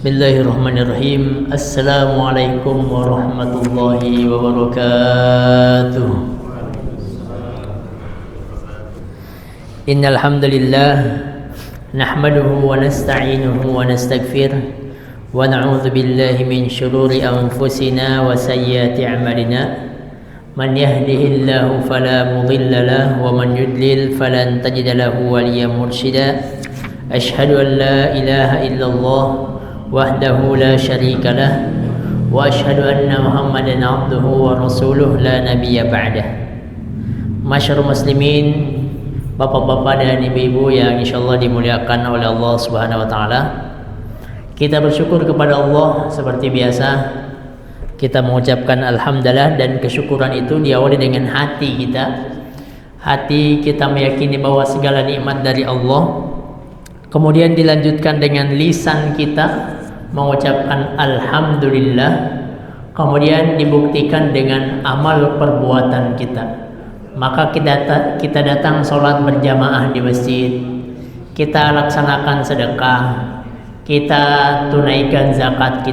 Bismillahirrahmanirrahim. Assalamualaikum warahmatullahi wabarakatuh. Innal hamdalillah nahmaduhu wa nasta'inuhu wa nastaghfiruh wa na'udzu billahi min shururi anfusina wa sayyiati a'malina. Man yahdihillahu fala mudilla lahu wa man yudlil falan tajida lahu waliyyan mursyida. Asyhadu an la ilaha illallah wahdahu la syarika lah wa asyhadu anna Muhammadan abduhu wa rasuluh la nabiyya ba'dah. Masyarul muslimin, bapak-bapak dan ibu-ibu yang insyaallah dimuliakan oleh Allah Subhanahu wa taala. Kita bersyukur kepada Allah seperti biasa. Kita mengucapkan alhamdulillah, dan kesyukuran itu diawali dengan hati kita. Hati kita meyakini bahwa segala nikmat dari Allah. Kemudian dilanjutkan dengan lisan kita mengucapkan alhamdulillah. Kemudian dibuktikan dengan amal perbuatan kita. Maka kita datang sholat berjamaah di masjid, kita laksanakan sedekah, kita tunaikan zakat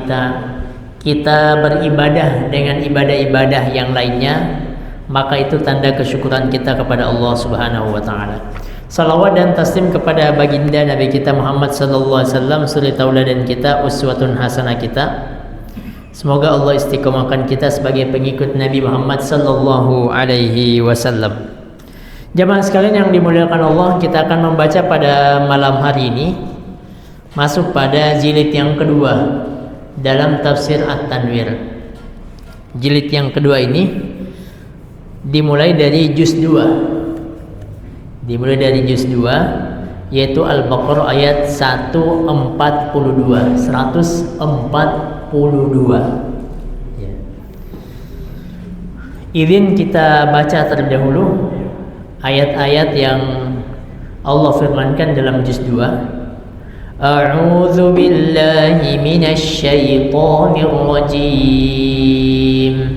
kita beribadah dengan ibadah-ibadah yang lainnya, maka itu tanda kesyukuran kita kepada Allah Subhanahu wa taala. Salawat dan taslim kepada baginda Nabi kita Muhammad sallallahu alaihi wasallam, suri tauladan kita, uswatun hasanah kita. Semoga Allah istiqomahkan kita sebagai pengikut Nabi Muhammad sallallahu alaihi wasallam. Jamaah sekalian yang dimuliakan Allah, kita akan membaca pada malam hari ini masuk pada jilid yang kedua dalam tafsir At-Tanwir. Jilid yang kedua ini dimulai dari juz 2. Dimulai dari juz 2, yaitu Al-Baqarah ayat 142. Ya. Izin kita baca terlebih dahulu ayat-ayat yang Allah firmankan dalam juz 2. A'udzu billahi minasy syaithanir rajim.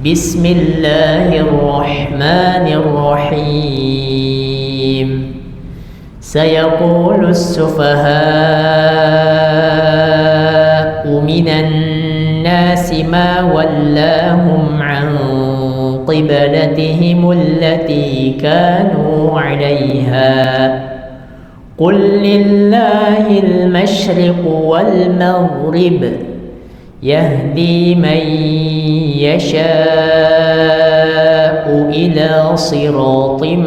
Bismillahirrahmanirrahim. Sayaqulu as-sufaha'u minan nasi ma wallahum 'an qiblatihim allati kanu 'alayha. Qul lillahil masyriqu wal maghrib yahdi man yasha'u ila siratim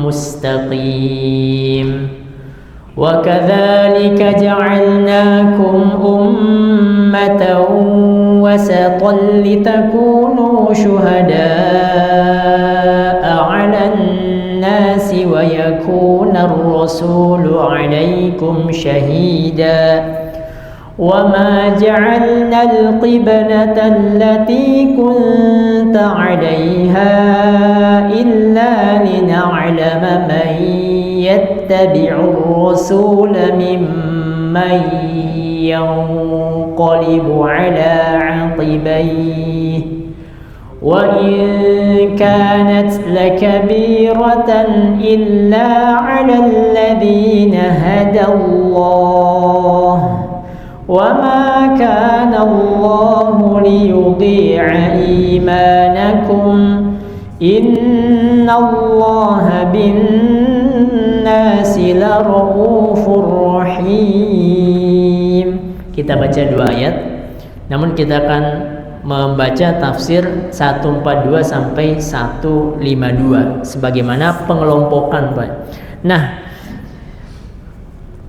mustaqim. Wa kadzalika ja'alnakum ummatan wasatan litakunu syuhada'a 'alan nasi wa yakuna ar-rasulu 'alaykum shahida. وَمَا جَعَلْنَا الْقِبْلَةَ الَّتِي كُنْتَ عَلَيْهَا إِلَّا لِنَعْلَمَ مَنْ يَتَّبِعُ الرَّسُولَ مِمَّنْ يَنْقَلِبُ عَلَى عَقِبَيْهِ وَإِنْ كَانَتْ لَكَبِيرَةً إِلَّا عَلَى الَّذِينَ هَدَى اللَّهُ وَمَا كَانَ اللَّهُ لِيُضِيعَ إِيمَانَكُمْ إِنَّ اللَّهَ بِالنَّاسِ لَرَءُوفٌ رَحِيمٌ. Kita baca dua ayat, namun kita akan membaca tafsir 142 sampai 152 sebagaimana pengelompokan, Pak. Nah,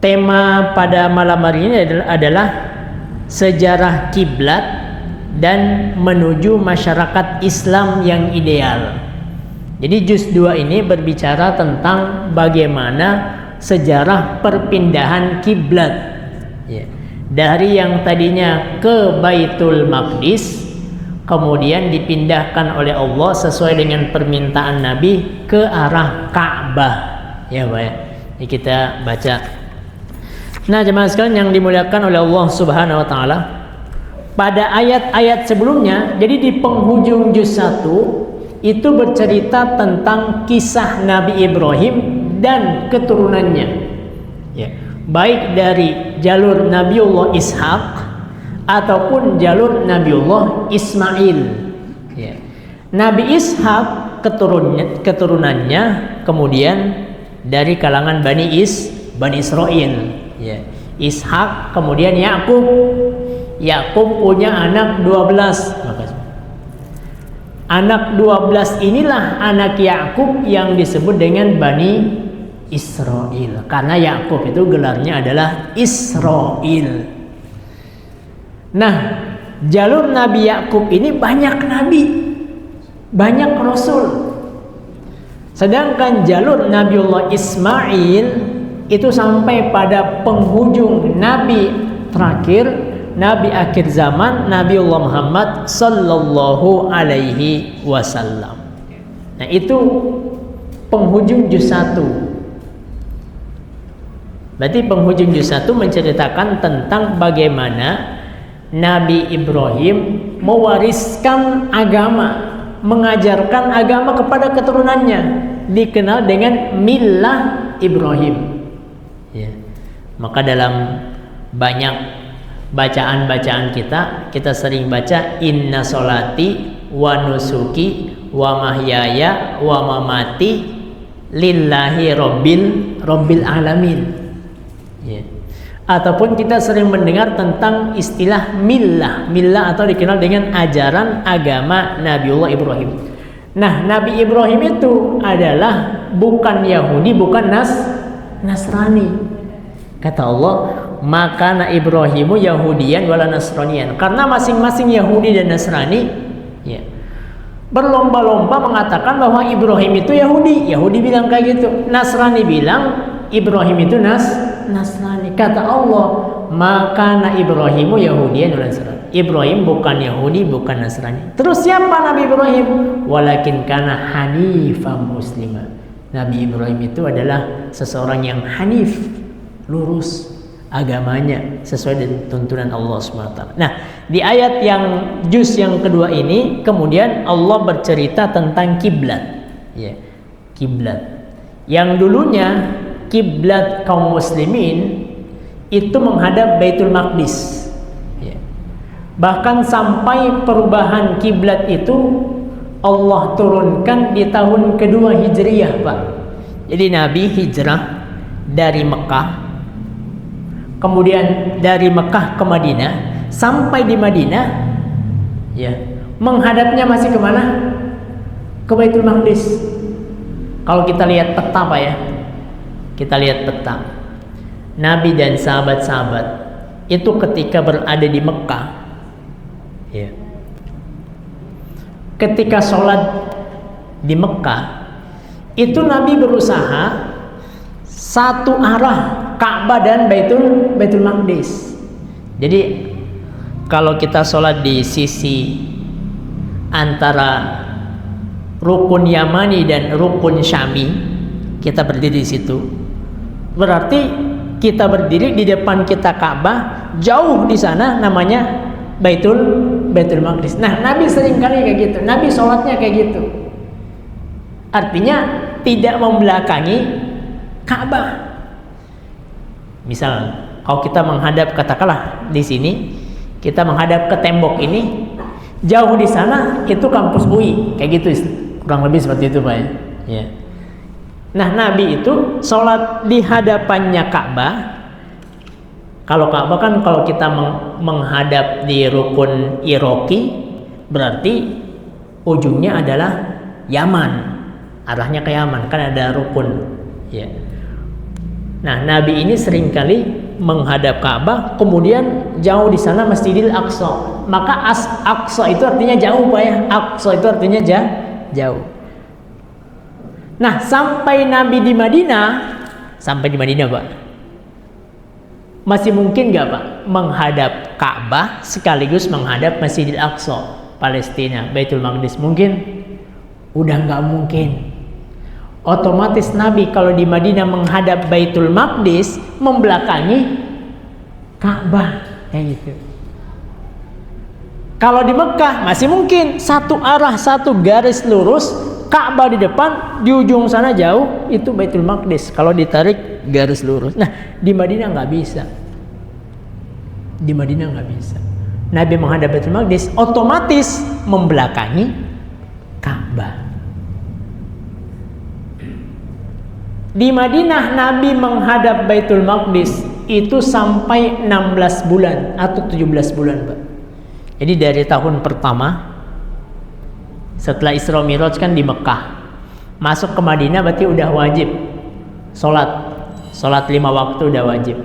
tema pada malam hari ini adalah sejarah kiblat dan menuju masyarakat Islam yang ideal. Jadi juz 2 ini berbicara tentang bagaimana sejarah perpindahan kiblat, ya, dari yang tadinya ke Baitul Maqdis, kemudian dipindahkan oleh Allah sesuai dengan permintaan Nabi ke arah Ka'bah. Ya, Pak. Ini kita baca. Nah, jemaah sekalian yang dimuliakan oleh Allah Subhanahu wa taala, pada ayat-ayat sebelumnya, jadi di penghujung juz 1 itu bercerita tentang kisah Nabi Ibrahim dan keturunannya. Ya. baik dari jalur Nabiullah Ishak ataupun jalur Nabiullah Ismail. Ya. Nabi Ishak keturunannya kemudian dari kalangan Bani Israel. Ya. Ishak kemudian Yakub. Yakub punya anak 12. Anak 12 inilah anak Yakub yang disebut dengan Bani Israel. Karena Yakub itu gelarnya adalah Israel. Nah, jalur Nabi Yakub ini banyak nabi, banyak rasul. Sedangkan jalur Nabiullah Ismail itu sampai pada penghujung nabi terakhir, nabi akhir zaman, Nabiullah Muhammad sallallahu alaihi wasallam. Nah, itu penghujung juz 1. Berarti penghujung juz 1 menceritakan tentang bagaimana Nabi Ibrahim mewariskan agama, mengajarkan agama kepada keturunannya, dikenal dengan millah Ibrahim. Ya. Maka dalam banyak bacaan-bacaan kita sering baca inna solati wa nusuki wa mahyaya wa mamati lillahi rabbil alamin. Ya. Ataupun kita sering mendengar tentang istilah millah atau dikenal dengan ajaran agama Nabiullah Ibrahim. Nah, Nabi Ibrahim itu adalah bukan Yahudi, bukan Nasrani. Kata Allah, maka Ibrahimu Yahudian wala Nasranian. Karena masing-masing Yahudi dan Nasrani ya, berlomba-lomba mengatakan bahwa Ibrahim itu Yahudi. Yahudi bilang kayak gitu. Nasrani bilang Ibrahim itu Nasrani. Kata Allah, maka Ibrahimu Yahudian wala Nasrani. Ibrahim bukan Yahudi, bukan Nasrani. Terus siapa Nabi Ibrahim? Walakin kana hanifan muslima. Nabi Ibrahim itu adalah seseorang yang hanif, lurus agamanya sesuai dengan tuntunan Allah SWT. Nah, di ayat yang juz yang kedua ini kemudian Allah bercerita tentang kiblat. Ya, kiblat. Yang dulunya kiblat kaum muslimin itu menghadap Baitul Maqdis. Ya. Bahkan sampai perubahan kiblat itu Allah turunkan di tahun kedua Hijriyah, Pak. Jadi Nabi hijrah dari Mekah, kemudian dari Mekah ke Madinah, sampai di Madinah, ya, menghadapnya masih kemana? Ke Baitul Maqdis. Kalau kita lihat peta, Pak ya, kita lihat peta. Nabi dan sahabat-sahabat itu ketika berada di Mekah, ya, ketika sholat di Mekah, itu Nabi berusaha satu arah Ka'bah dan Baitul Maqdis. Jadi kalau kita sholat di sisi antara rukun Yamani dan rukun Syami, kita berdiri di situ. Berarti kita berdiri di depan kita Ka'bah, jauh di sana namanya Baitul Maqdis. Nah, Nabi sering kali kayak gitu. Nabi sholatnya kayak gitu. Artinya tidak membelakangi Ka'bah. Misal, kalau kita menghadap, katakanlah di sini, kita menghadap ke tembok ini, jauh di sana itu kampus UI, kayak gitu, kurang lebih seperti itu, Pak ya. Ya. Nah, Nabi itu sholat di hadapannya Ka'bah. Kalau Ka'bah kan kalau kita menghadap di rukun Iraqi, berarti ujungnya adalah Yaman, arahnya ke Yaman, kan ada rukun. Ya. Nah, Nabi ini seringkali menghadap Ka'bah, kemudian jauh di sana Masjidil Aqsa. Maka Aqsa itu artinya jauh, Pak ya. Aqsa itu artinya jauh. Nah, sampai Nabi di Madinah, Pak, masih mungkin nggak, Pak, menghadap Ka'bah sekaligus menghadap Masjidil Aqsa, Palestina, Baitul Maqdis? Mungkin? Udah nggak mungkin. Otomatis Nabi kalau di Madinah menghadap Baitul Maqdis, membelakangi Ka'bah, kayak gitu. Kalau di Mekah masih mungkin satu arah, satu garis lurus Ka'bah di depan, di ujung sana jauh itu Baitul Maqdis. Kalau ditarik garis lurus. Nah, di Madinah nggak bisa. Di Madinah nggak bisa. Nabi menghadap Baitul Maqdis, otomatis membelakangi Ka'bah. Di Madinah Nabi menghadap Baitul Maqdis itu sampai 16 bulan atau 17 bulan, Pak. Jadi dari tahun pertama setelah Isra Mi'raj kan di Mekah, masuk ke Madinah berarti udah wajib Sholat 5 waktu udah wajib.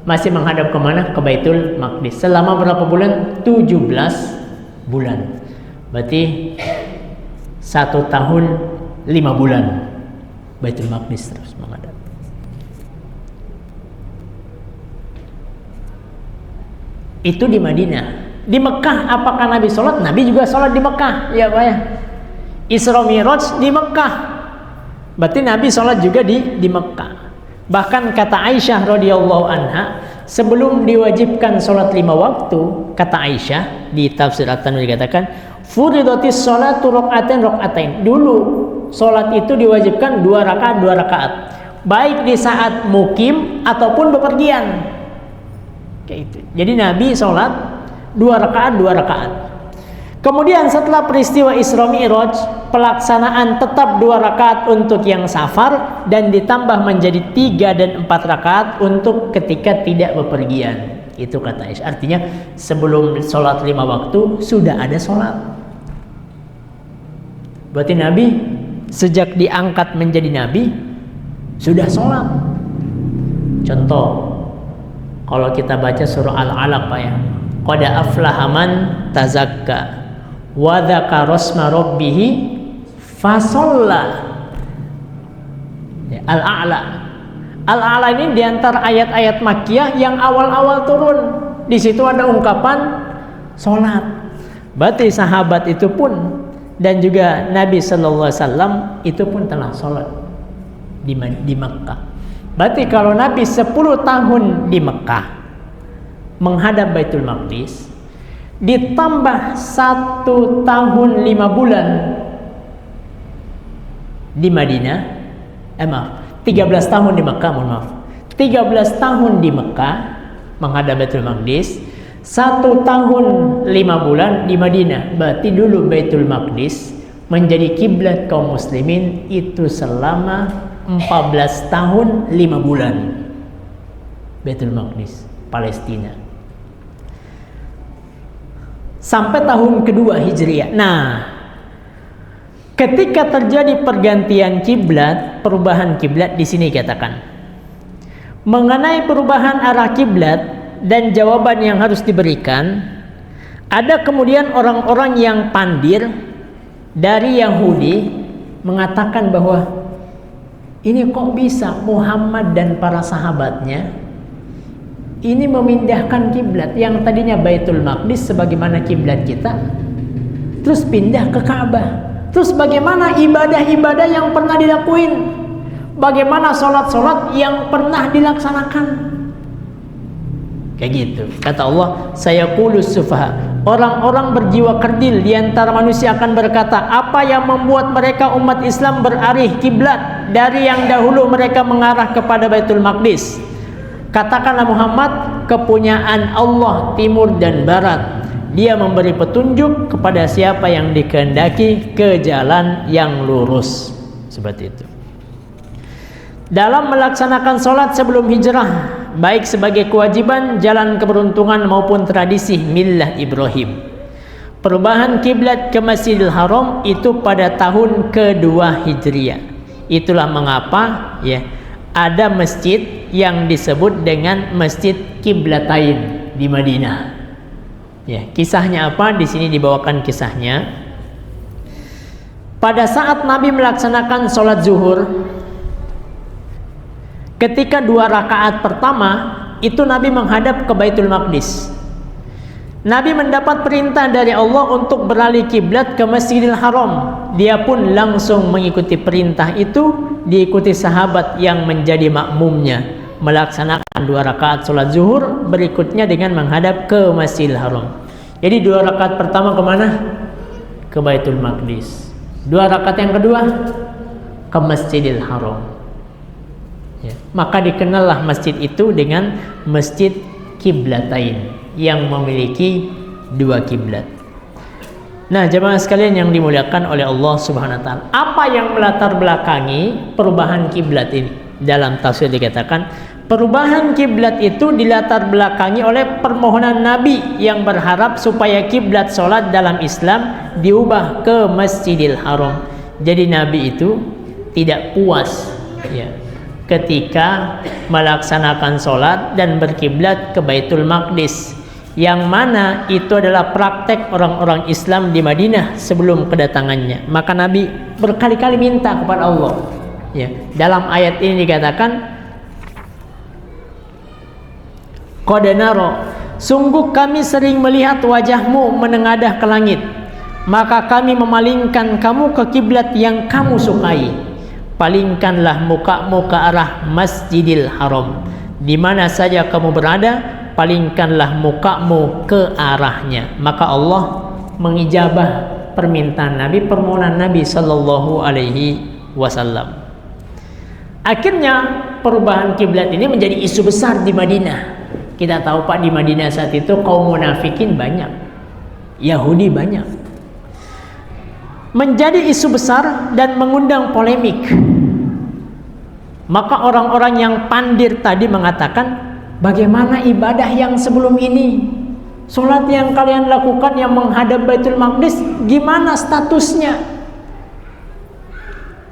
Masih menghadap kemana? Ke Baitul Maqdis. Selama berapa bulan? 17 bulan. Berarti 1 tahun 5 bulan Baitul Maqdis terus menghadap. Itu di Madinah. Di Mekah apakah Nabi sholat? Nabi juga sholat di Mekah, ya Pak ya. Isra Mi'raj di Mekah, berarti Nabi sholat juga di Mekah. Bahkan kata Aisyah radhiyallahu anha, sebelum diwajibkan sholat 5 waktu, kata Aisyah di tafsir At-Tanur dikatakan, furidatis sholatu rok'atain. Dulu sholat itu diwajibkan 2 rakaat, baik di saat mukim ataupun bepergian. Kayak itu. Jadi Nabi sholat 2 rakaat. Kemudian setelah peristiwa Isra Mi'raj, pelaksanaan tetap 2 rakaat untuk yang safar dan ditambah menjadi 3 dan 4 rakaat untuk ketika tidak bepergian. Itu kata Aisyah. Artinya sebelum sholat 5 waktu sudah ada sholat. Berarti Nabi sejak diangkat menjadi Nabi sudah sholat. Contoh, kalau kita baca surah Al-Alaq, Pak ya, qad aflaha man tazakka wa dzakara asma rabbih fasalla. Al-A'la ini diantara ayat-ayat Makkiyah yang awal-awal turun. Di situ ada ungkapan sholat. Berarti sahabat itu pun dan juga Nabi sallallahu alaihi wasallam itu pun telah sholat di Makkah. Berarti kalau Nabi 10 tahun di Mekah menghadap Baitul Maqdis, ditambah 1 tahun 5 bulan di Madinah, 13 tahun di Mekah, 13 tahun di Mekah menghadap Baitul Maqdis, 1 tahun 5 bulan di Madinah. Berarti dulu Baitul Maqdis menjadi kiblat kaum muslimin itu selama 14 tahun 5 bulan. Baitul Maqdis, Palestina. Sampai tahun kedua Hijriah. Nah, ketika terjadi pergantian kiblat, perubahan kiblat di sini katakan mengenai perubahan arah kiblat dan jawaban yang harus diberikan, ada kemudian orang-orang yang pandir dari Yahudi mengatakan bahwa ini kok bisa Muhammad dan para sahabatnya ini memindahkan kiblat yang tadinya Baitul Maqdis sebagaimana kiblat kita, terus pindah ke Ka'bah. Terus bagaimana ibadah-ibadah yang pernah dilakuin? Bagaimana sholat-sholat yang pernah dilaksanakan? Kayak gitu. Kata Allah, sayaqulus sufaha. Orang-orang berjiwa kerdil di antara manusia akan berkata, apa yang membuat mereka umat Islam beralih kiblat dari yang dahulu mereka mengarah kepada Baitul Maqdis? Katakanlah Muhammad, kepunyaan Allah timur dan barat. Dia memberi petunjuk kepada siapa yang dikehendaki ke jalan yang lurus. Seperti itu. Dalam melaksanakan sholat sebelum hijrah, baik sebagai kewajiban, jalan keberuntungan maupun tradisi millah Ibrahim, perubahan kiblat ke Masjidil Haram itu pada tahun kedua Hijriah. Itulah mengapa ya ada masjid yang disebut dengan Masjid Qiblatain di Madinah. Ya, kisahnya apa? Di sini dibawakan kisahnya. Pada saat Nabi melaksanakan sholat zuhur, ketika 2 rakaat pertama itu Nabi menghadap ke Baitul Maqdis. Nabi mendapat perintah dari Allah untuk beralih kiblat ke Masjidil Haram. Dia pun langsung mengikuti perintah itu, diikuti sahabat yang menjadi makmumnya, melaksanakan 2 rakaat sholat zuhur, berikutnya dengan menghadap ke Masjidil Haram. Jadi 2 rakaat pertama kemana? Ke Baitul Maqdis. 2 rakaat yang kedua ke Masjidil Haram. Ya. Maka dikenallah masjid itu dengan Masjid Qiblatain yang memiliki 2 kiblat. Nah, jemaah sekalian yang dimuliakan oleh Allah Subhanahu wa taala, apa yang melatar belakangi perubahan kiblat ini? Dalam tafsir dikatakan, perubahan kiblat itu dilatar belakangi oleh permohonan Nabi yang berharap supaya kiblat salat dalam Islam diubah ke Masjidil Haram. Jadi Nabi itu tidak puas ya ketika melaksanakan salat dan berkiblat ke Baitul Maqdis, yang mana itu adalah praktek orang-orang Islam di Madinah sebelum kedatangannya. Maka Nabi berkali-kali minta kepada Allah. Ya, dalam ayat ini dikatakan, qad nara, sungguh kami sering melihat wajahmu menengadah ke langit, maka kami memalingkan kamu ke kiblat yang kamu sukai. Palingkanlah mukamu ke arah Masjidil Haram. Di mana saja kamu berada, palingkanlah mukamu ke arahnya. Maka Allah mengijabah permintaan Nabi, permohonan Nabi sallallahu alaihi wasallam. Akhirnya perubahan kiblat ini menjadi isu besar di Madinah. Kita tahu Pak, di Madinah saat itu kaum munafikin banyak, Yahudi banyak. Menjadi isu besar dan mengundang polemik. Maka orang-orang yang pandir tadi mengatakan, bagaimana ibadah yang sebelum ini? Salat yang kalian lakukan yang menghadap Baitul Maqdis, gimana statusnya?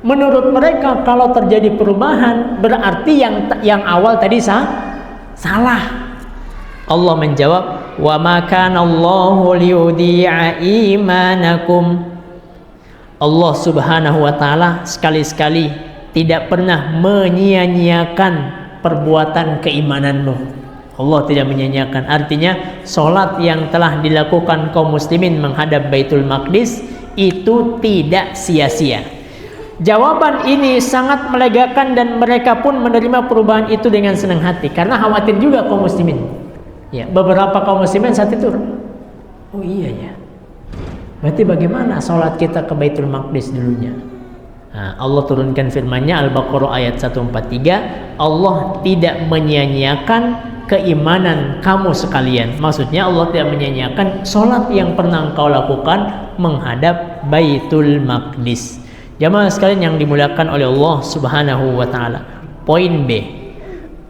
Menurut mereka kalau terjadi perubahan berarti yang awal tadi salah. Allah menjawab, wa ma kana Allahu liyudhi'a imanakum. Allah Subhanahu wa taala sekali-sekali tidak pernah menyia-nyiakan perbuatan keimananmu. Allah tidak menyia-nyiakan. Artinya salat yang telah dilakukan kaum muslimin menghadap Baitul Maqdis itu tidak sia-sia. Jawaban ini sangat melegakan dan mereka pun menerima perubahan itu dengan senang hati, karena khawatir juga kaum muslimin. Ya, beberapa kaum muslimin saat itu, oh iya ya, berarti bagaimana sholat kita ke Baitul Maqdis dulunya? Nah, Allah turunkan firman-Nya Al-Baqarah ayat 143, Allah tidak menyia-nyiakan keimanan kamu sekalian. Maksudnya Allah tidak menyia-nyiakan sholat yang pernah engkau lakukan menghadap Baitul Maqdis. Jamaah sekalian yang dimuliakan oleh Allah Subhanahu wa taala. Poin B,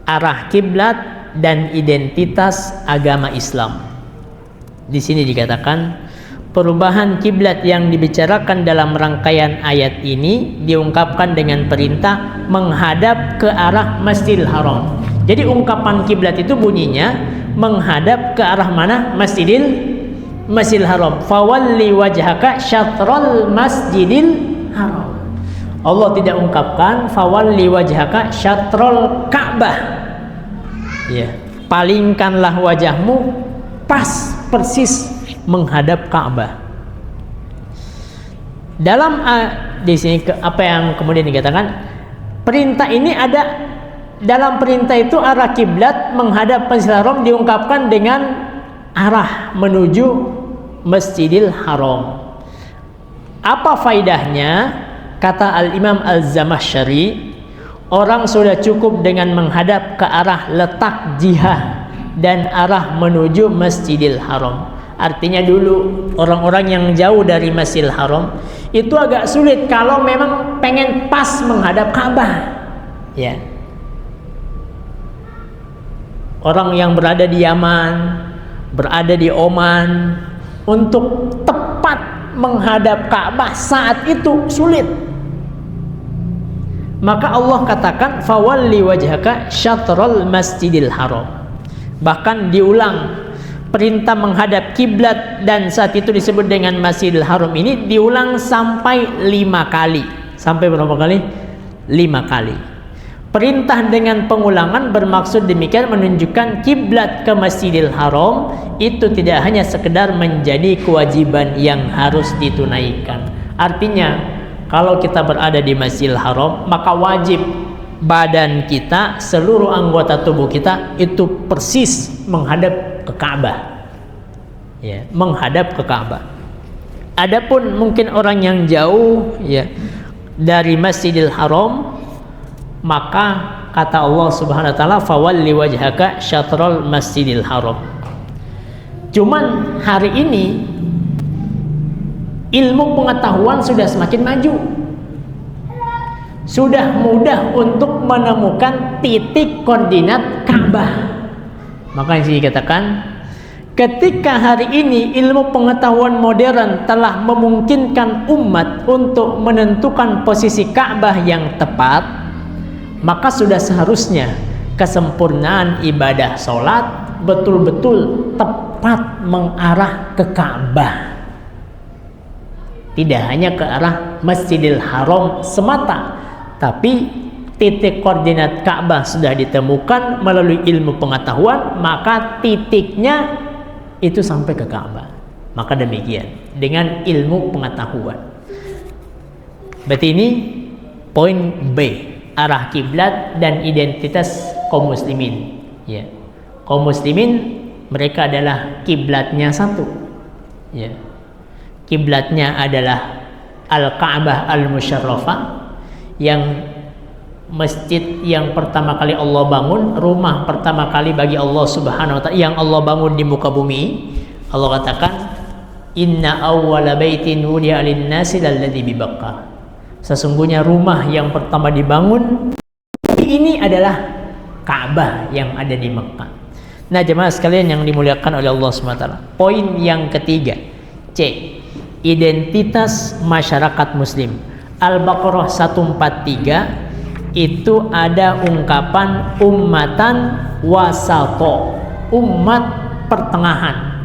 arah kiblat dan identitas agama Islam. Di sini dikatakan perubahan kiblat yang dibicarakan dalam rangkaian ayat ini diungkapkan dengan perintah menghadap ke arah Masjidil Haram. Jadi ungkapan kiblat itu bunyinya menghadap ke arah mana? Masjidil Haram. Fawalli wajhaka syatrul Masjidil Haram. Allah tidak ungkapkan fawalli wajhaka syatrul Ka'bah. Ya, palingkanlah wajahmu pas persis menghadap Ka'bah. Dalam di sini apa yang kemudian dikatakan, perintah ini ada dalam perintah itu arah kiblat menghadap Masjidil Haram diungkapkan dengan arah menuju Masjidil Haram. Apa faidahnya? Kata Al-Imam Al-Zamakhsyari, orang sudah cukup dengan menghadap ke arah letak jihah dan arah menuju Masjidil Haram. Artinya dulu orang-orang yang jauh dari Masjidil Haram itu agak sulit kalau memang pengen pas menghadap Ka'bah. Ya. Orang yang berada di Yaman, berada di Oman, untuk tepat menghadap Ka'bah saat itu sulit. Maka Allah katakan fawalli wajhaka syatrul Masjidil Haram. Bahkan diulang perintah menghadap kiblat dan saat itu disebut dengan Masjidil Haram ini diulang sampai 5 kali. Sampai berapa kali? 5 kali. Perintah dengan pengulangan bermaksud demikian menunjukkan kiblat ke Masjidil Haram itu tidak hanya sekedar menjadi kewajiban yang harus ditunaikan. Artinya kalau kita berada di Masjidil Haram maka wajib badan kita, seluruh anggota tubuh kita itu persis menghadap ke Ka'bah. Ya, menghadap ke Ka'bah. Adapun mungkin orang yang jauh ya dari Masjidil Haram, maka kata Allah Subhanahu wa taala fawalli wajhaka syatral Masjidil Haram. Cuman hari ini ilmu pengetahuan sudah semakin maju. Sudah mudah untuk menemukan titik koordinat Ka'bah. Makanya dikatakan ketika hari ini ilmu pengetahuan modern telah memungkinkan umat untuk menentukan posisi Ka'bah yang tepat, maka sudah seharusnya kesempurnaan ibadah sholat betul-betul tepat mengarah ke Ka'bah, tidak hanya ke arah Masjidil Haram semata, tapi titik koordinat Ka'bah sudah ditemukan melalui ilmu pengetahuan, maka titiknya itu sampai ke Ka'bah. Maka demikian dengan ilmu pengetahuan. Berarti ini poin B, arah kiblat dan identitas kaum muslimin. Ya. Kaum muslimin mereka adalah kiblatnya satu. Ya. Kiblatnya adalah Al-Ka'bah Al-Musyarrafah, yang masjid yang pertama kali Allah bangun, rumah pertama kali bagi Allah Subhanahu wa taala yang Allah bangun di muka bumi. Allah katakan inna awwala baitin wudi'a lin-nasi lalladzi bi Bakkah. Sesungguhnya rumah yang pertama dibangun ini adalah Ka'bah yang ada di Mekah. Nah, jemaah sekalian yang dimuliakan oleh Allah Subhanahu wa taala. Poin yang ketiga, C, identitas masyarakat muslim. Al-Baqarah 143 itu ada ungkapan ummatan wasato, umat pertengahan.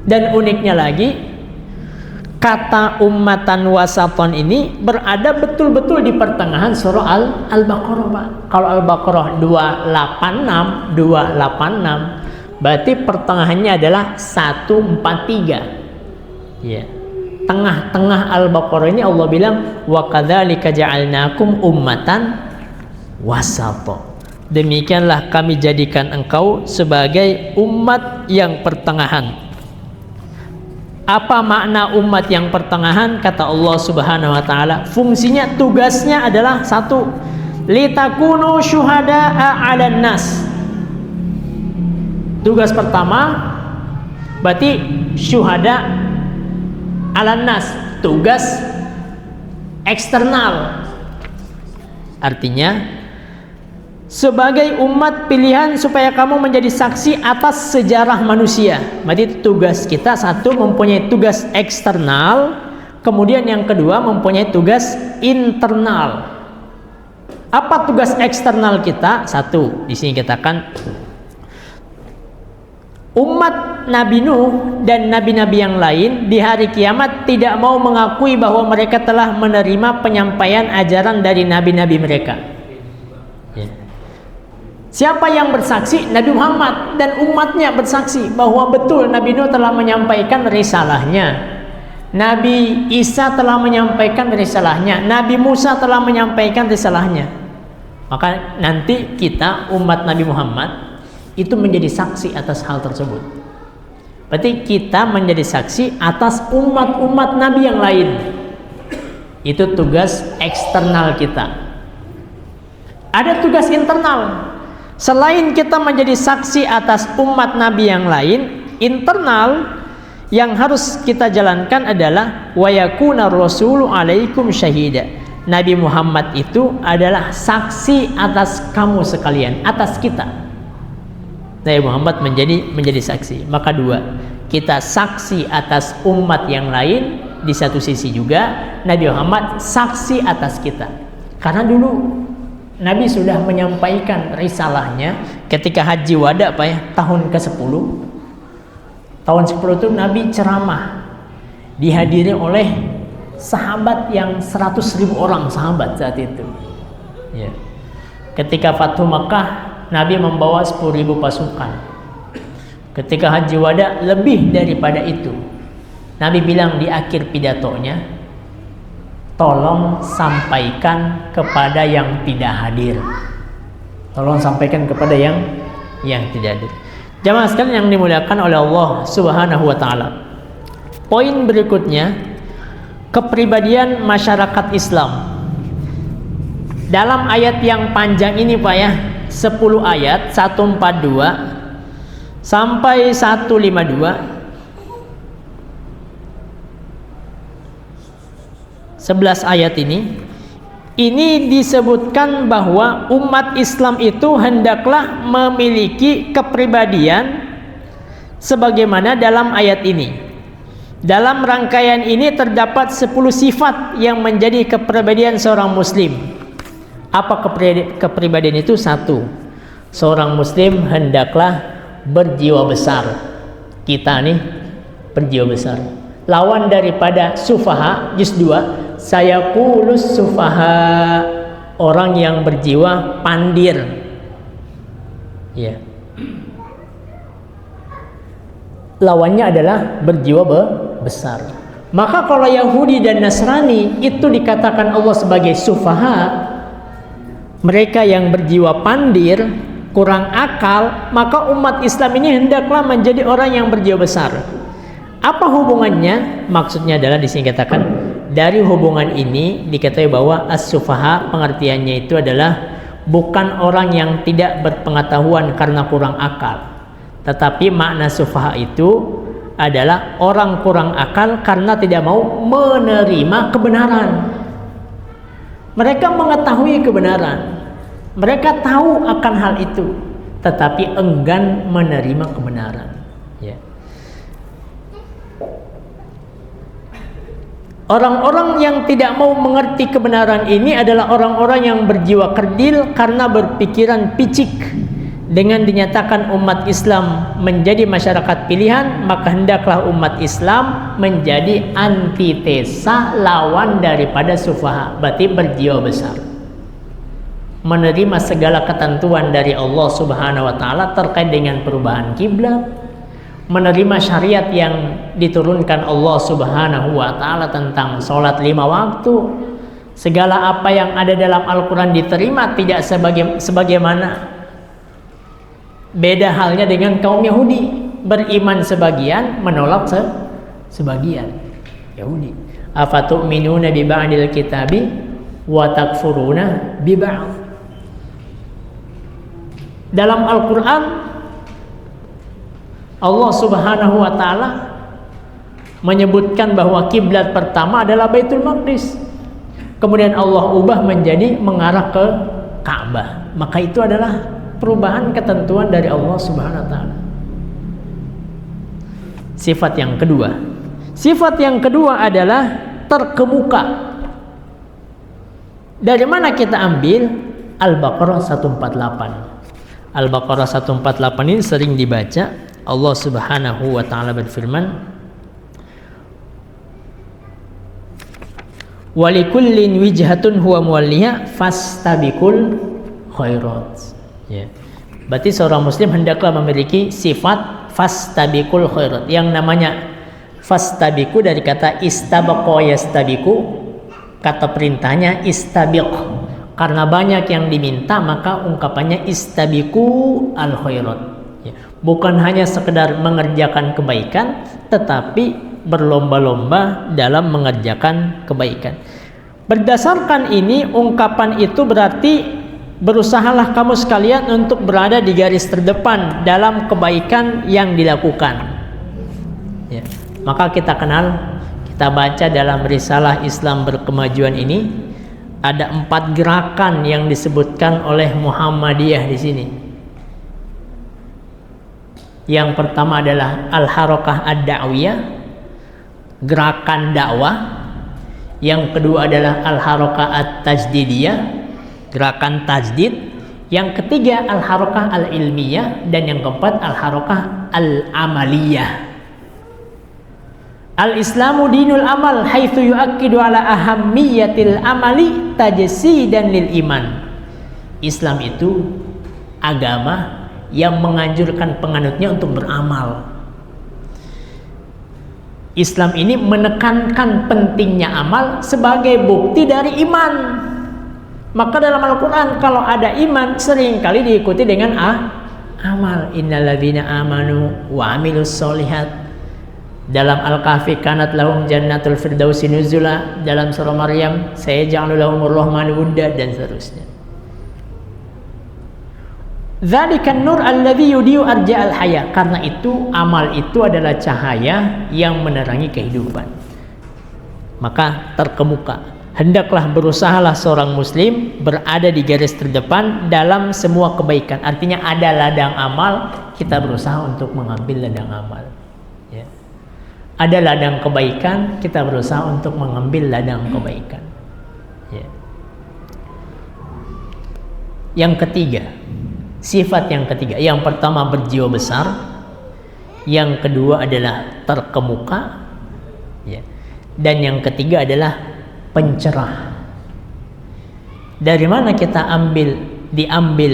Dan uniknya lagi, kata ummatan wasaton ini berada betul-betul di pertengahan surah Al-Baqarah, Pak. Kalau Al-Baqarah 286, berarti pertengahannya adalah 143. Ya. Tengah-tengah Al-Baqarah ini Allah bilang wa kadzalika ja'alnakum ummatan wasata. Demikianlah kami jadikan engkau sebagai umat yang pertengahan. Apa makna umat yang pertengahan? Kata Allah Subhanahu wa taala, fungsinya, tugasnya adalah satu, litakunu syuhada'a 'alan nas. Tugas pertama berarti syuhada 'alan nas, tugas eksternal. Artinya sebagai umat pilihan supaya kamu menjadi saksi atas sejarah manusia. Berarti tugas kita satu, mempunyai tugas eksternal, kemudian yang kedua mempunyai tugas internal. Apa tugas eksternal kita? Satu, di sini katakan umat Nabi Nuh dan nabi-nabi yang lain di hari kiamat tidak mau mengakui bahwa mereka telah menerima penyampaian ajaran dari nabi-nabi mereka. Ya. Siapa yang bersaksi? Nabi Muhammad dan umatnya bersaksi bahwa betul Nabi Nuh telah menyampaikan risalahnya, Nabi Isa telah menyampaikan risalahnya, Nabi Musa telah menyampaikan risalahnya. Maka nanti kita umat Nabi Muhammad itu menjadi saksi atas hal tersebut. Berarti kita menjadi saksi atas umat-umat Nabi yang lain. Itu tugas eksternal kita. Ada tugas internal. Selain kita menjadi saksi atas umat Nabi yang lain, internal yang harus kita jalankan adalah wa yakuna rasulu alaikum syahida. Nabi Muhammad itu adalah saksi atas kamu sekalian, atas kita. Nabi Muhammad menjadi saksi. Maka dua, kita saksi atas umat yang lain, di satu sisi juga Nabi Muhammad saksi atas kita. Karena dulu Nabi sudah menyampaikan risalahnya ketika haji wada, Pak ya, tahun ke-10. Tahun 10 itu Nabi ceramah, dihadiri oleh sahabat yang 100.000 orang sahabat saat itu. Ya. Ketika Fathu Makkah, Nabi membawa 10.000 pasukan. Ketika haji wada lebih daripada itu. Nabi bilang di akhir pidatonya, tolong sampaikan kepada yang tidak hadir. Tolong sampaikan kepada yang tidak hadir. Jamaah sekalian yang dimuliakan oleh Allah Subhanahu wa taala. Poin berikutnya, kepribadian masyarakat Islam. Dalam ayat yang panjang ini Pak ya, 10 ayat 142 sampai 152, 11 ayat ini disebutkan bahwa umat Islam itu hendaklah memiliki kepribadian sebagaimana dalam ayat ini. Dalam rangkaian ini terdapat 10 sifat yang menjadi kepribadian seorang muslim. Apa kepribadian itu? 1. Seorang muslim hendaklah berjiwa besar. Kita nih berjiwa besar. Lawan daripada sufaha, juz 2, sayaqulus sufaha, orang yang berjiwa pandir. Ya. Lawannya adalah berjiwa besar. Maka kalau Yahudi dan Nasrani itu dikatakan Allah sebagai sufaha, mereka yang berjiwa pandir, kurang akal, maka umat Islam ini hendaklah menjadi orang yang berjiwa besar. Apa hubungannya? Maksudnya adalah di sini katakan, dari hubungan ini diketahui bahwa as-sufaha pengertiannya itu adalah bukan orang yang tidak berpengetahuan karena kurang akal, tetapi makna sufaha itu adalah orang kurang akal karena tidak mau menerima kebenaran. Mereka mengetahui kebenaran, mereka tahu akan hal itu, tetapi enggan menerima kebenaran. Ya. Orang-orang yang tidak mau mengerti kebenaran ini adalah orang-orang yang berjiwa kerdil karena berpikiran picik. Dengan dinyatakan umat Islam menjadi masyarakat pilihan, maka hendaklah umat Islam menjadi antitesa lawan daripada sufaha, berarti berjiwa besar. Menerima segala ketentuan dari Allah Subhanahu wa taala terkait dengan perubahan kiblat, menerima syariat yang diturunkan Allah Subhanahu wa taala tentang salat 5 waktu. Segala apa yang ada dalam Al-Qur'an diterima, tidak sebagaimana. Beda halnya dengan kaum Yahudi, beriman sebagian, menolak sebagian. Yahudi, afatu'minuna bi ba'dil kitabi wa takfuruna bi ba'd. Dalam Al-Qur'an Allah Subhanahu wa taala menyebutkan bahwa kiblat pertama adalah Baitul Maqdis. Kemudian Allah ubah menjadi mengarah ke Ka'bah. Maka itu adalah perubahan ketentuan dari Allah Subhanahu wa taala. Sifat yang kedua. Sifat yang kedua adalah terkemuka. Dari mana kita ambil? Al-Baqarah 148. Al-Baqarah 148 ini sering dibaca. Allah Subhanahu wa taala berfirman, "Walikullin wijhatun huwa muwalliha fastabiqul khairat." Ya. Berarti seorang muslim hendaklah memiliki sifat fastabiqul khairat. Yang namanya fastabiqu dari kata istabaqa yastabiqu, kata perintahnya istabiq. Karena banyak yang diminta, maka ungkapannya istabiqu al khairat. Ya. Bukan hanya sekedar mengerjakan kebaikan, tetapi berlomba-lomba dalam mengerjakan kebaikan. Berdasarkan ini, ungkapan itu berarti berusahalah kamu sekalian untuk berada di garis terdepan dalam kebaikan yang dilakukan. Ya. Maka kita baca dalam risalah Islam Berkemajuan ini, ada 4 gerakan yang disebutkan oleh Muhammadiyah di sini. Yang pertama adalah al-harakah ad-da'wiyah, gerakan dakwah. Yang kedua adalah al-harakah at-tajdidiyah, gerakan tajdid. Yang ketiga al-harakah al-ilmiyah, dan yang keempat al-harakah al-amaliyah. Al-Islamu dinul amal haitsu yu'akkidu ala ahammiyatil amali tajsidan lil iman. Islam itu agama yang menganjurkan penganutnya untuk beramal. Islam ini menekankan pentingnya amal sebagai bukti dari iman. Maka dalam Al-Quran kalau ada iman seringkali diikuti dengan amal. Innalladzina amanu wa amilus solihat Dalam Al-Kahfi, kanat lahum jannatul firdausi nuzula. Dalam surah Maryam, sayaj'alu lahumur rahmanu wudda, dan seterusnya. Dzalikan nur alladzi yudiu arja'al haya. Karena itu amal itu adalah cahaya yang menerangi kehidupan. Maka terkemuka, hendaklah berusahalah seorang muslim berada di garis terdepan dalam semua kebaikan. Artinya ada ladang amal, kita berusaha untuk mengambil ladang amal, ya. Ada ladang kebaikan, kita berusaha untuk mengambil ladang kebaikan, ya. Yang ketiga, sifat yang ketiga, yang pertama berjiwa besar, yang kedua adalah terkemuka, ya. Dan yang ketiga adalah pencerah. Dari mana kita diambil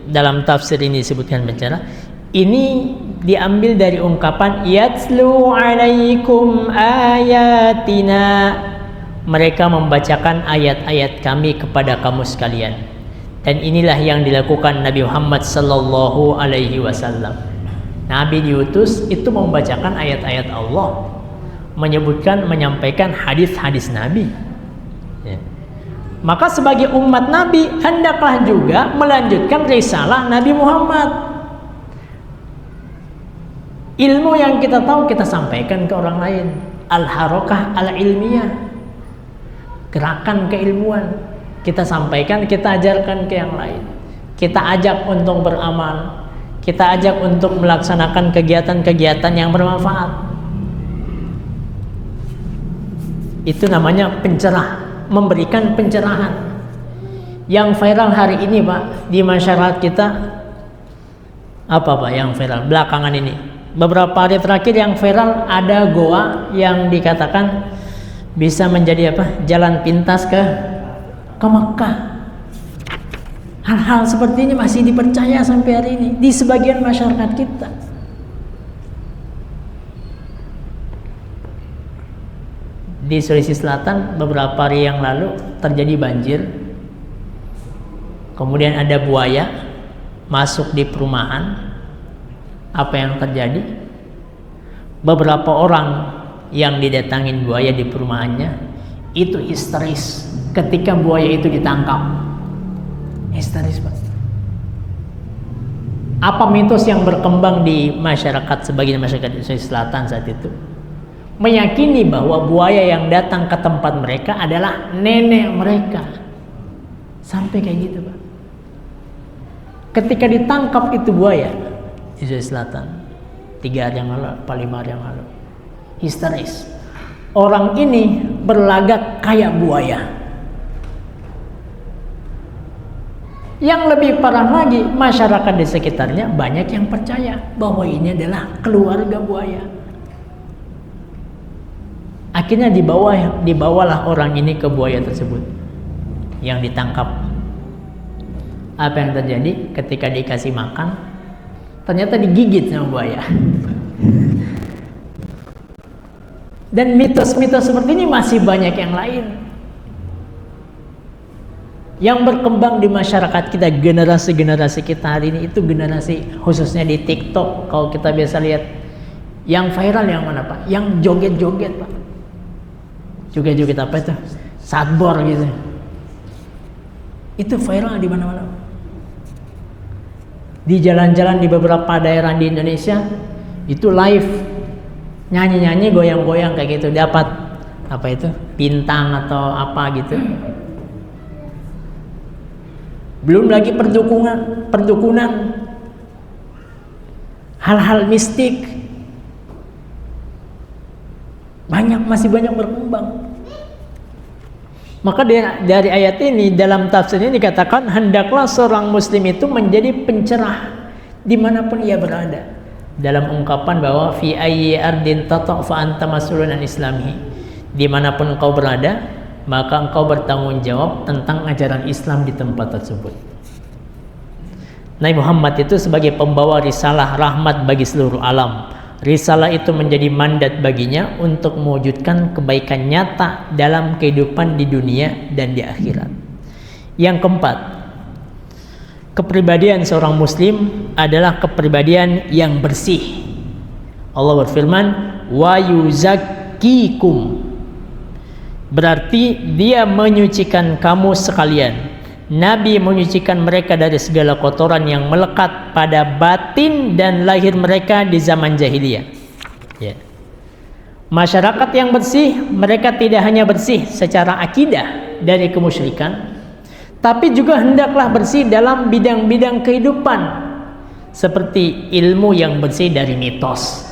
dalam tafsir ini disebutkan pencerah? Ini diambil dari ungkapan yatslu alaikum ayatina. Mereka membacakan ayat-ayat kami kepada kamu sekalian. Dan inilah yang dilakukan Nabi Muhammad sallallahu alaihi wasallam. Nabi diutus itu membacakan ayat-ayat Allah, menyampaikan hadis-hadis Nabi, ya. Maka sebagai umat Nabi hendaklah juga melanjutkan risalah Nabi Muhammad. Ilmu yang kita tahu kita sampaikan ke orang lain. Al-harakah al-ilmiyah, gerakan keilmuan, kita sampaikan, kita ajarkan ke yang lain. Kita ajak untuk beramal, kita ajak untuk melaksanakan kegiatan-kegiatan yang bermanfaat. Itu namanya pencerah, memberikan pencerahan. Yang viral hari ini Pak di masyarakat kita apa Pak yang viral belakangan ini? Beberapa hari terakhir yang viral ada goa yang dikatakan bisa menjadi apa? Jalan pintas ke Mekah. Hal-hal seperti ini masih dipercaya sampai hari ini di sebagian masyarakat kita. Di Sulawesi Selatan beberapa hari yang lalu terjadi banjir. Kemudian ada buaya masuk di perumahan. Apa yang terjadi? Beberapa orang yang didatangin buaya di perumahannya itu histeris ketika buaya itu ditangkap. Histeris Pak. Apa mitos yang berkembang di masyarakat, sebagian masyarakat di Sulawesi Selatan saat itu? Meyakini bahwa buaya yang datang ke tempat mereka adalah nenek mereka. Sampai kayak gitu Pak. Ketika ditangkap itu buaya di Sulawesi Selatan 3 hari yang lalu, 5 hari yang lalu, histeris. Orang ini berlagak kayak buaya. Yang lebih parah lagi, masyarakat di sekitarnya banyak yang percaya bahwa ini adalah keluarga buaya. Akhirnya dibawalah orang ini ke buaya tersebut yang ditangkap. Apa yang terjadi ketika dikasih makan? Ternyata digigit sama buaya. Dan mitos-mitos seperti ini masih banyak yang lain yang berkembang di masyarakat kita, generasi-generasi kita hari ini. Itu generasi khususnya di TikTok, kalau kita biasa lihat yang viral yang mana Pak? Yang joget-joget Pak. Joget-joget apa itu? Sadbor gitu. Itu viral di mana-mana. Di jalan-jalan di beberapa daerah di Indonesia itu live nyanyi-nyanyi, goyang-goyang kayak gitu, dapat apa itu? Bintang atau apa gitu. Belum lagi perdukunan, hal-hal mistik, masih banyak berkembang. Maka dari ayat ini, dalam tafsir ini dikatakan hendaklah seorang muslim itu menjadi pencerah dimanapun ia berada. Dalam ungkapan bahwa fi ayyi ardin tata' fa anta mas'ulun an islamihi, dimanapun engkau berada maka engkau bertanggung jawab tentang ajaran Islam di tempat tersebut. Nabi Muhammad itu sebagai pembawa risalah rahmat bagi seluruh alam. Risalah itu menjadi mandat baginya untuk mewujudkan kebaikan nyata dalam kehidupan di dunia dan di akhirat. Yang keempat, kepribadian seorang muslim adalah kepribadian yang bersih. Allah berfirman, wa yuzakkikum. Berarti dia menyucikan kamu sekalian. Nabi menyucikan mereka dari segala kotoran yang melekat pada batin dan lahir mereka di zaman jahiliyah. Ya. Masyarakat yang bersih, mereka tidak hanya bersih secara akidah dari kemusyrikan, tapi juga hendaklah bersih dalam bidang-bidang kehidupan, seperti ilmu yang bersih dari mitos,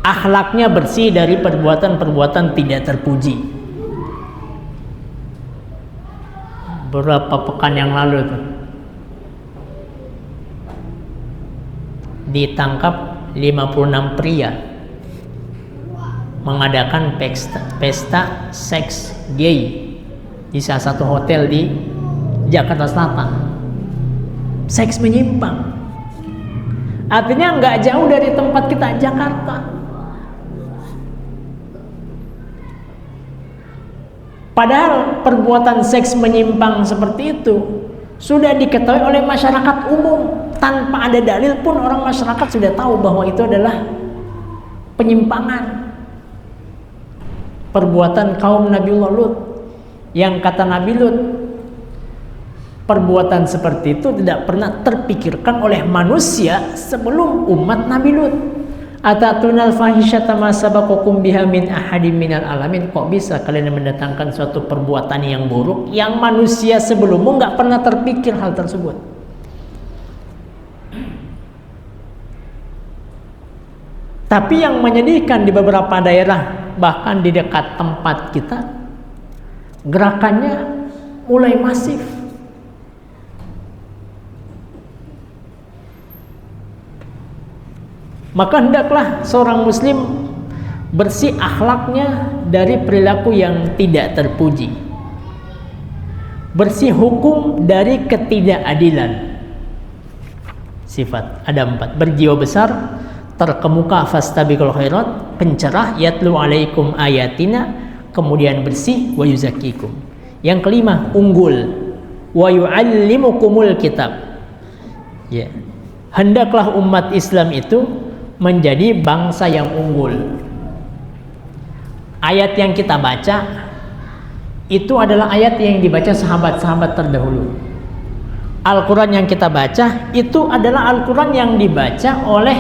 akhlaknya bersih dari perbuatan-perbuatan tidak terpuji. Beberapa pekan yang lalu itu ditangkap 56 pria mengadakan pesta seks gay di salah satu hotel di Jakarta Selatan. Seks menyimpang, artinya nggak jauh dari tempat kita, Jakarta. Padahal perbuatan seks menyimpang seperti itu sudah diketahui oleh masyarakat umum. Tanpa ada dalil pun orang masyarakat sudah tahu bahwa itu adalah penyimpangan. Perbuatan kaum Nabiullah Lut, yang kata Nabi Lut, perbuatan seperti itu tidak pernah terpikirkan oleh manusia sebelum umat Nabi Lut. Atatunal fahisyata ma sabaqakum biha min ahadin minal alamin. Kok bisa kalian mendatangkan suatu perbuatan yang buruk yang manusia sebelummu nggak pernah terpikir hal tersebut? Tapi yang menyedihkan, di beberapa daerah bahkan di dekat tempat kita, gerakannya mulai masif. Maka hendaklah seorang muslim bersih akhlaknya dari perilaku yang tidak terpuji, bersih hukum dari ketidakadilan. Sifat ada 4: berjiwa besar, terkemuka fastabiqul khairat, pencerah, yatlu alaikum ayatina, kemudian bersih, wa yuzakkikum. Yang kelima, unggul, wa yu'allimukumul kitab. Ya. Hendaklah umat Islam itu menjadi bangsa yang unggul. Ayat yang kita baca itu adalah ayat yang dibaca sahabat-sahabat terdahulu. Al-Quran yang kita baca itu adalah Al-Quran yang dibaca oleh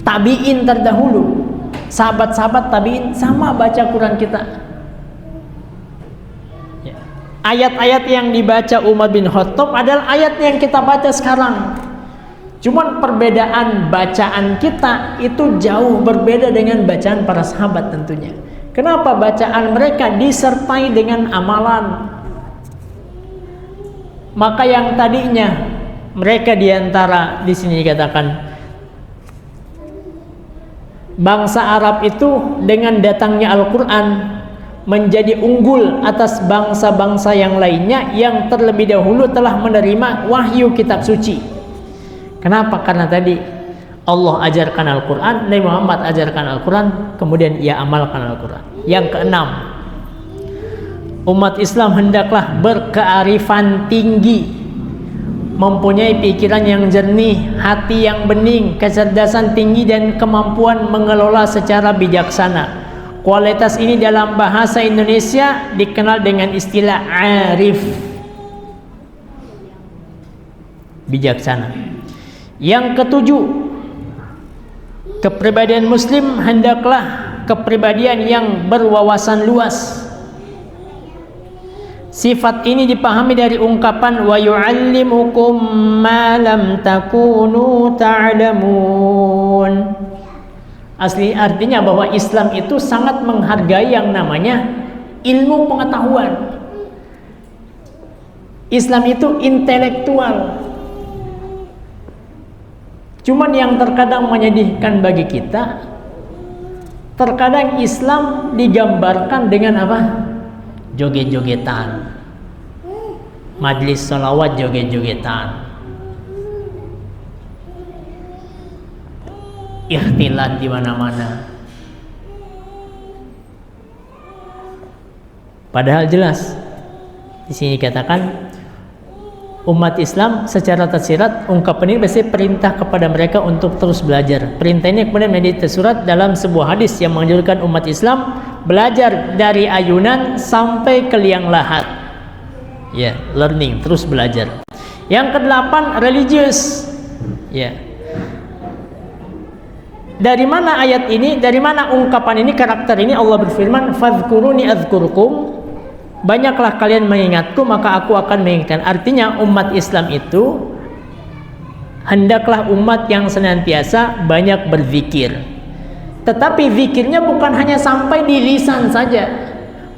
tabi'in terdahulu. Sahabat-sahabat tabi'in sama baca Quran kita. Ayat-ayat yang dibaca Umar bin Khattab adalah ayat yang kita baca sekarang. Cuman perbedaan bacaan kita itu jauh berbeda dengan bacaan para sahabat tentunya. Kenapa? Bacaan mereka disertai dengan amalan. Maka yang tadinya mereka diantara di sini dikatakan bangsa Arab itu dengan datangnya Al-Quran menjadi unggul atas bangsa-bangsa yang lainnya yang terlebih dahulu telah menerima wahyu kitab suci. Kenapa? Karena tadi Allah ajarkan Al-Quran, Nabi Muhammad ajarkan Al-Quran, kemudian ia amalkan Al-Quran. Yang keenam, umat Islam hendaklah berkearifan tinggi, mempunyai pikiran yang jernih, hati yang bening, kecerdasan tinggi, dan kemampuan mengelola secara bijaksana. Kualitas ini dalam bahasa Indonesia dikenal dengan istilah arif, bijaksana. Yang ketujuh, kepribadian muslim hendaklah kepribadian yang berwawasan luas. Sifat ini dipahami dari ungkapan wa yu'allimukum ma lam takunu ta'lamun. Asli artinya bahwa Islam itu sangat menghargai yang namanya ilmu pengetahuan. Islam itu intelektual. Cuman yang terkadang menyedihkan bagi kita, terkadang Islam digambarkan dengan apa? Joget-jogetan, majlis sholawat joget-jogetan, ikhtilat di mana-mana. Padahal jelas di sini katakan umat Islam secara tersirat ungkapan ini biasanya perintah kepada mereka untuk terus belajar. Perintah ini kemudian menjadi tersurat dalam sebuah hadis yang menganjurkan umat Islam belajar dari ayunan sampai ke liang lahat. Ya, learning, terus belajar. Yang kedelapan, religius. Ya. Dari mana ayat ini? Dari mana ungkapan ini, karakter ini? Allah berfirman, "Fadhkuruni adzkurkum." Banyaklah kalian mengingatku, maka aku akan mengingatkan. Artinya umat Islam itu hendaklah umat yang senantiasa banyak berzikir. Tetapi zikirnya bukan hanya sampai di lisan saja,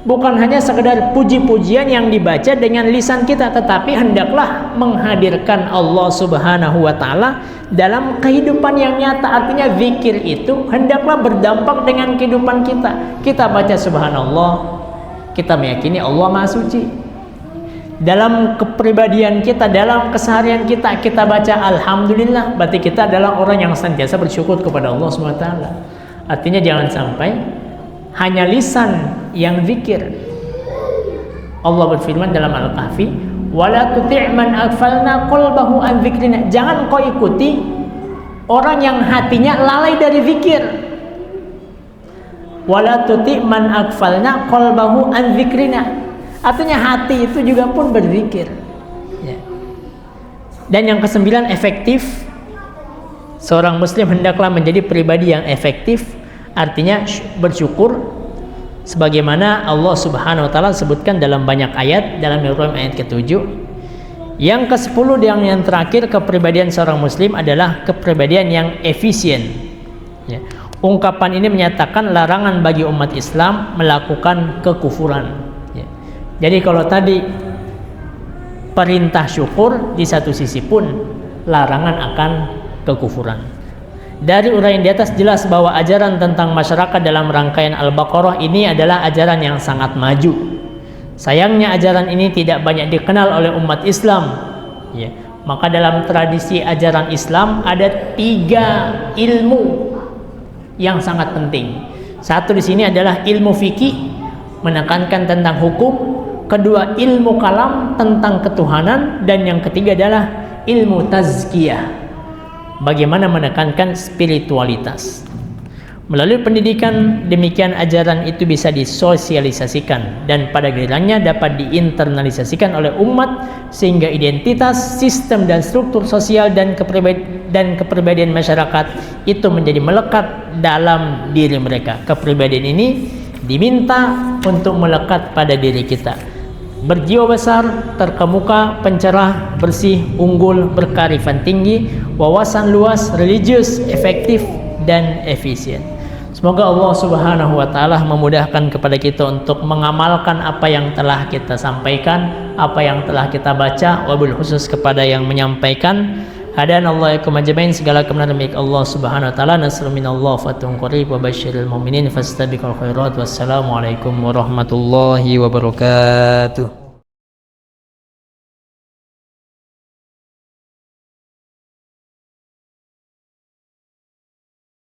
bukan hanya sekedar puji-pujian yang dibaca dengan lisan kita, tetapi hendaklah menghadirkan Allah Subhanahu wa Ta'ala dalam kehidupan yang nyata. Artinya zikir itu hendaklah berdampak dengan kehidupan kita. Kita baca subhanallah, kita meyakini Allah Maha Suci. Dalam kepribadian kita, dalam keseharian kita, kita baca alhamdulillah, berarti kita adalah orang yang senantiasa bersyukur kepada Allah Subhanahu wa Ta'ala. Artinya jangan sampai hanya lisan yang zikir. Allah berfirman dalam Al-Kahfi, "Wala tuti' man aghfalna qalbahu an dzikrina." Jangan kau ikuti orang yang hatinya lalai dari zikir. Wala tuti' man aghfalna qalbahu an dzikrina. Artinya hati itu juga pun berzikir. Ya. Dan yang kesembilan, efektif. Seorang muslim hendaklah menjadi pribadi yang efektif, artinya bersyukur sebagaimana Allah Subhanahu wa Ta'ala sebutkan dalam banyak ayat, dalam Al-Qur'an ayat ke-7. Yang ke-10 yang terakhir, kepribadian seorang muslim adalah kepribadian yang efisien. Ya. Ungkapan ini menyatakan larangan bagi umat Islam melakukan kekufuran. Ya. Jadi kalau tadi perintah syukur, di satu sisi pun larangan akan kekufuran. Dari uraian di atas jelas bahwa ajaran tentang masyarakat dalam rangkaian Al-Baqarah ini adalah ajaran yang sangat maju. Sayangnya ajaran ini tidak banyak dikenal oleh umat Islam. Ya. Maka dalam tradisi ajaran Islam ada 3 ilmu yang sangat penting. Satu di sini adalah ilmu fikih, menekankan tentang hukum. Kedua, ilmu kalam tentang ketuhanan. Dan yang ketiga adalah ilmu tazkiyah, bagaimana menekankan spiritualitas. Melalui pendidikan demikian ajaran itu bisa disosialisasikan dan pada gilirannya dapat diinternalisasikan oleh umat sehingga identitas, sistem dan struktur sosial dan kepribadian masyarakat itu menjadi melekat dalam diri mereka. Kepribadian ini diminta untuk melekat pada diri kita. Berjiwa besar, terkemuka, pencerah, bersih, unggul, berkearifan tinggi, wawasan luas, religius, efektif dan efisien. Semoga Allah Subhanahu wa Ta'ala memudahkan kepada kita untuk mengamalkan apa yang telah kita sampaikan, apa yang telah kita baca, wabil khusus kepada yang menyampaikan. Hadan Allah yakum ajmain, segala kebenaran milik Allah Subhanahu wa Ta'ala. Nasrun minallah fatun qarib wa basyiril mu'minin fastabiqul khairat. Wassalamualaikum warahmatullahi wabarakatuh.